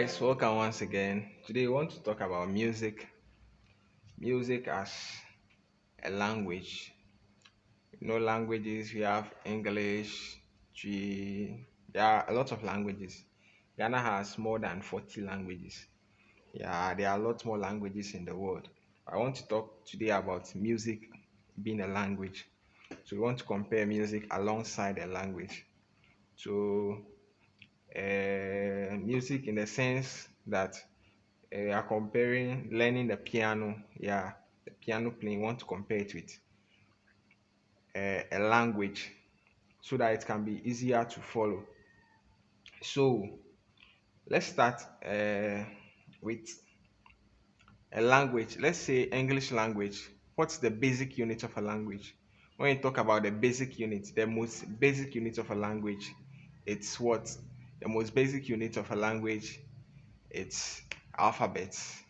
guys, welcome once again. Today we want to talk about music. Music as a language. Languages, we have English, G, there are a lot of languages. Ghana has more than 40 languages. Yeah, there are a lot more languages in the world. I want to talk today about music being a language. So we want to compare music alongside a language. So music in the sense that we are comparing learning the piano, yeah, the piano playing, want to compare it with a language so that it can be easier to follow. So let's start with a language. Let's say English language. What's the basic unit of a language? When you talk about the basic unit, the most basic unit of a language, it's what? The most basic unit of a language, it's alphabets.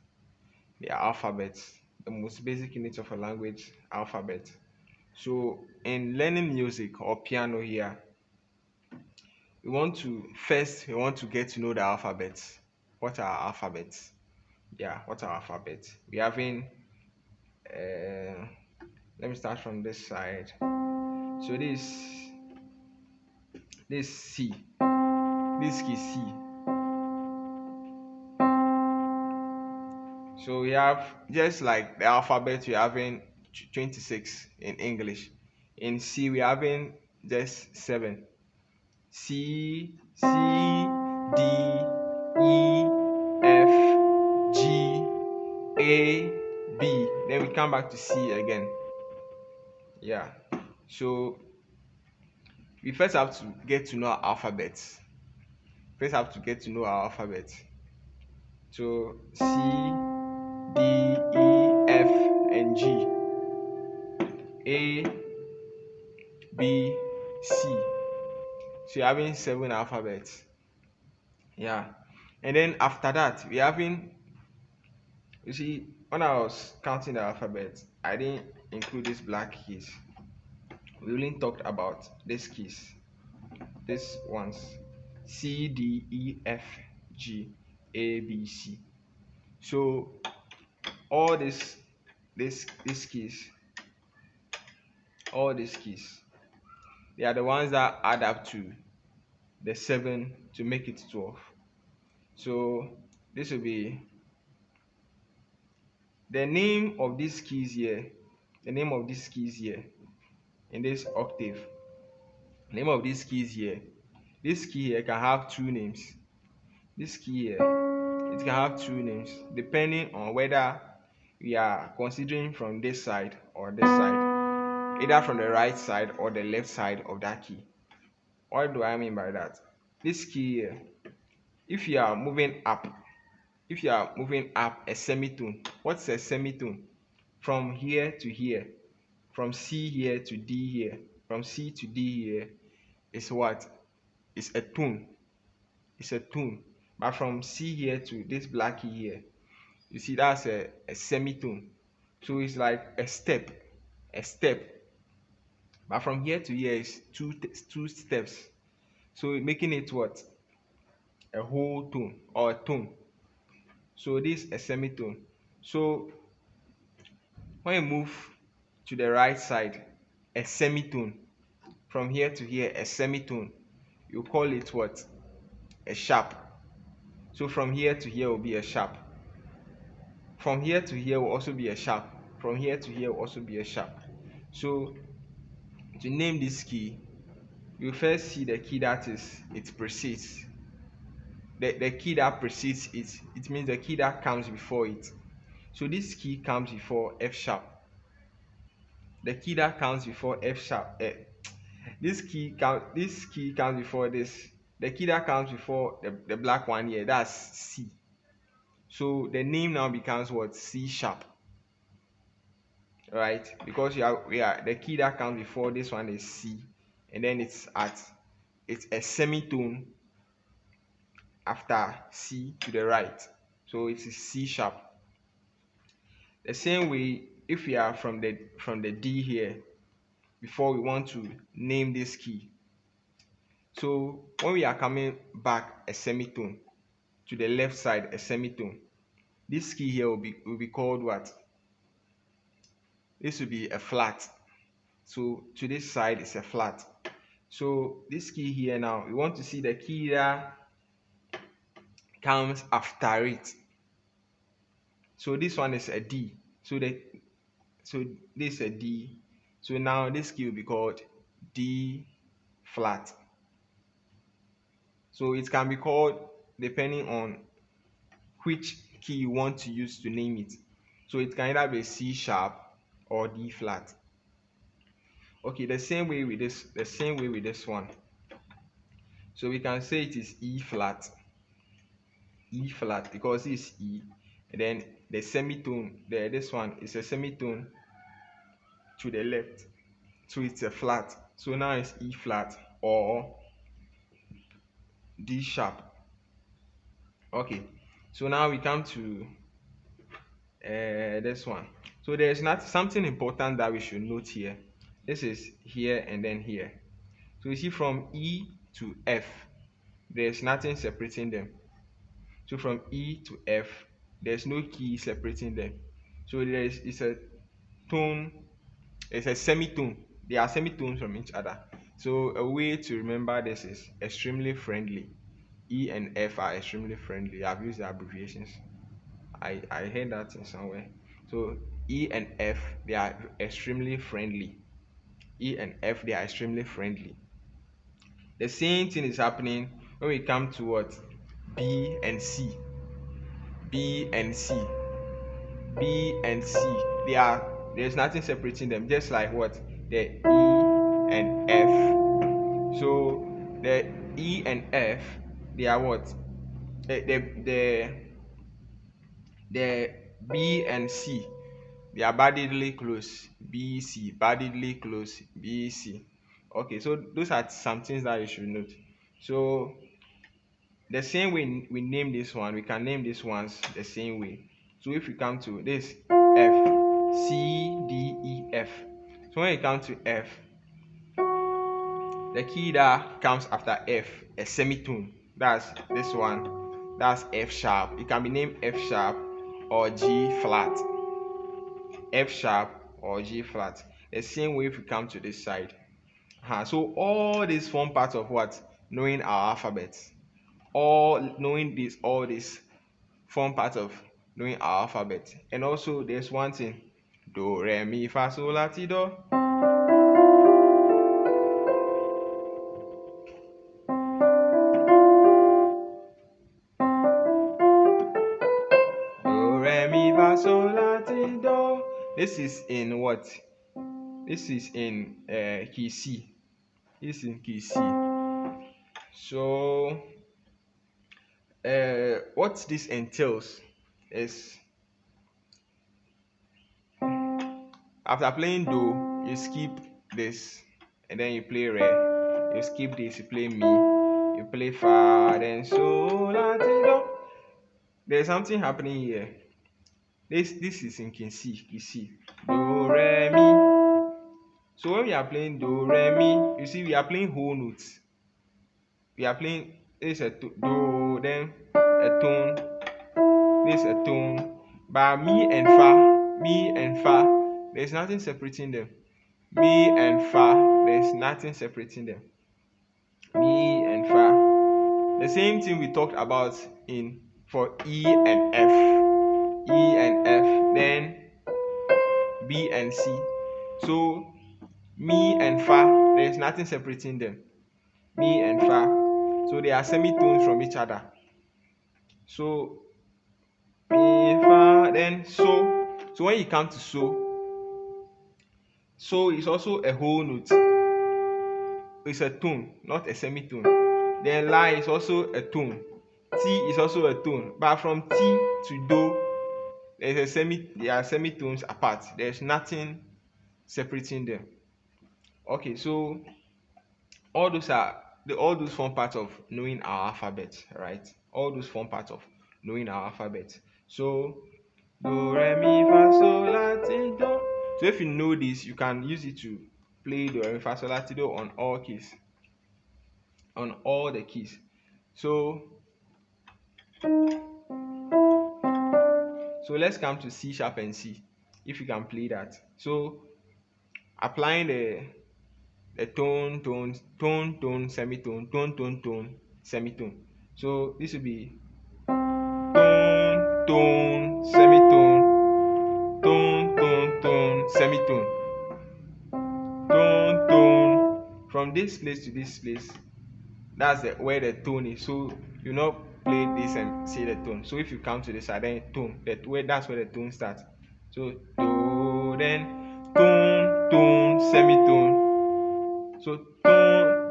The alphabet, the most basic unit of a language, alphabet. So in learning music or piano here, we want to get to know the alphabets. What are alphabets? Yeah, what are alphabets? We having uh, let me start from this side. So this C, this key C. So we have just like the alphabet, we having 26 in English. In C, we having just 7. C, C, D, E, F, G, A, B. Then we come back to C again. Yeah. So we first have to get to know our alphabets. First have to get to know our alphabet. So C, D, E, F, and G. A, B, C. So you're having 7 alphabets. Yeah. And then after that, we're having, you see, when I was counting the alphabet, I didn't include these black keys. We only talked about these keys, these ones: C, D, E, F, G, A, B, C. So all these keys, all these keys, they are the ones that add up to the 7 to make it 12. So this will be the name of these keys here, the name of these keys here in this octave. Name of these keys here. This key here can have 2 names. This key here, it can have 2 names depending on whether we are considering from this side or this side, either from the right side or the left side of that key. What do I mean by that? This key here, if you are moving up, a semitone. What's a semitone? From here to here, from C here to D here, from C to D here is what? It's a tone. It's a tone. But from C here to this black key here, you see that's a semitone. So it's like a step. But from here to here is two steps. So making it what? A whole tone or a tone. So this is a semitone. So when you move to the right side, a semitone. From here to here, a semitone. You call it what? A sharp. So from here to here will be a sharp. From here to here will also be a sharp. From here to here will also be a sharp. So to name this key, you first see the key that it precedes. The key that precedes it means the key that comes before it. So this key comes before F sharp. The key that comes before F sharp. This key comes before this. The key that comes before the black one here, that's C. So the name now becomes what? C sharp. Right? Because the key that comes before this one is C, and then it's a semitone after C to the right. So it is C sharp. The same way, if we are from the D here, before we want to name this key. So when we are coming back a semitone, to the left side a semitone. This key here will be called what? This will be a flat. So to this side is a flat. So this key here now, we want to see the key that comes after it. So this one is a D. So this is a D. So now this key will be called D flat. So it can be called depending on which key you want to use to name it. So it can either be C sharp or D flat. Okay, the same way with this one. So we can say it is E flat because it's E, and then the semitone there, this one is a semitone to the left, so it's a flat. So now it's E flat or D sharp. Okay, so now we come to this one. So there's not something important that we should note here. This is here and then here. So you see from E to F, there's nothing separating them. So from E to F, there's no key separating them. So it's a tone, it's a semitone. They are semitones from each other. So a way to remember this is extremely friendly. E and F are extremely friendly. I've used the abbreviations. I heard that in somewhere. So E and F, they are extremely friendly. E and F, they are extremely friendly. The same thing is happening when we come to what? B and C. B and C. B and C. There's nothing separating them, just like what? The E and F. So the E and F, they are what? The B and C, they are badly close. B C, badly close. B C. Okay, so those are some things that you should note. So the same way we name this one, we can name these ones the same way. So if we come to this F, C, D, E, F. So when you come to F, the key that comes after F, a semitone. That's this one. That's F sharp. It can be named F sharp or G flat. F sharp or G flat. The same way if we come to this side. So all these form part of what? Knowing our alphabets. All this form part of knowing our alphabet. And also there's one thing. Do, re, mi, fa, sol, la, ti, do. Do, re, mi, fa, sol, la, ti, do. This is in what? This is in key C. This is in key C. So what this entails is after playing do, you skip this and then you play re. You skip this, you play mi, you play fa, then sol, la, ti, do. There's something happening here. This is in key C. Do, re, mi. So when we are playing do, re, mi, you see we are playing whole notes. We are playing this a do, then a tone, this a tone. But mi and fa, there's nothing separating them. Mi and fa, there's nothing separating them. Mi and fa. The same thing we talked about for E and F. E and F, then B and C. So mi and fa, there's nothing separating them. Mi and fa. So they are semitones from each other. So mi, fa, then so. So when you come to so is also a whole note. It's a tone, not a semitone. Then la is also a tone. T is also a tone. But from T to do, there are semitones apart. There's nothing separating them. Okay, so all those form parts of knowing our alphabet, right? All those form parts of knowing our alphabet. So do, re, mi, fa, sol, la, ti, do. So if you know this, you can use it to play do, re, mi, fa, sol, la, ti, do on all keys, on all the keys. So So let's come to C sharp and C, if you can play that. So applying the tone, tone, tone, tone, semitone, tone, tone, tone, semitone. So this will be tone, tone, semitone, tone, tone, tone, semitone, tone, tone. From this place to this place, that's where the tone is. So you not play this and say the tone. So if you come to the side, then tone, that's where the tone starts. So do, then tone, tone, semitone. So tone,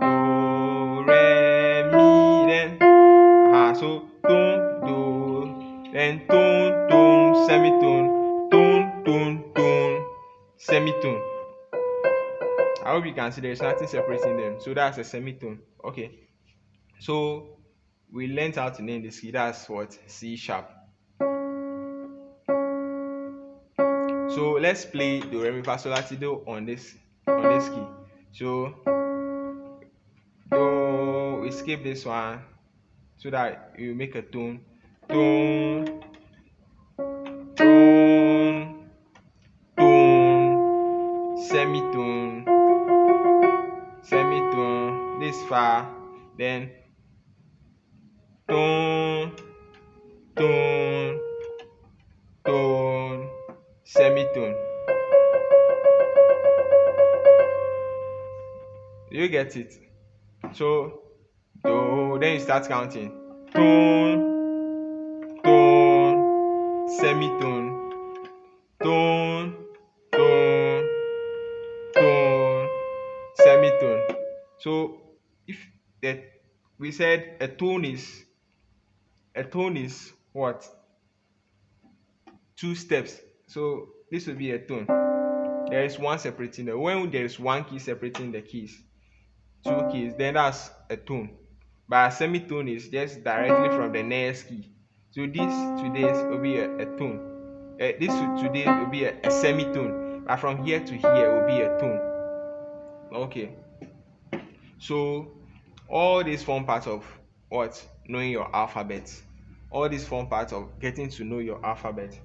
do, re, mi, then so tone, do, then tone, tone, semitone, tone, tone, tone, semitone. I hope you can see there's nothing separating them. So that's a semitone. Okay. So we learned how to name this key. That's what? C sharp. So let's play do, re, mi, fa, sol, la, ti, do on this key. So do, we skip this one so that you make a tone. Tone, tone, tone, semitone, semitone. This fa, then tone, tone, tone, semitone. You get it? So do, then you start counting. Tone, tone, semitone, tone, tone, tone, semitone. So if that we said a tone is what? 2 steps. So this will be a tone. There is one separating the when there is one key separating the keys, 2 keys, then that's a tone. But a semitone is just directly from the next key. So this to this will be a tone. This to this will be a semitone. But from here to here will be a tone. Okay. So all these form part of what? Knowing your alphabet. All these form part of getting to know your alphabet.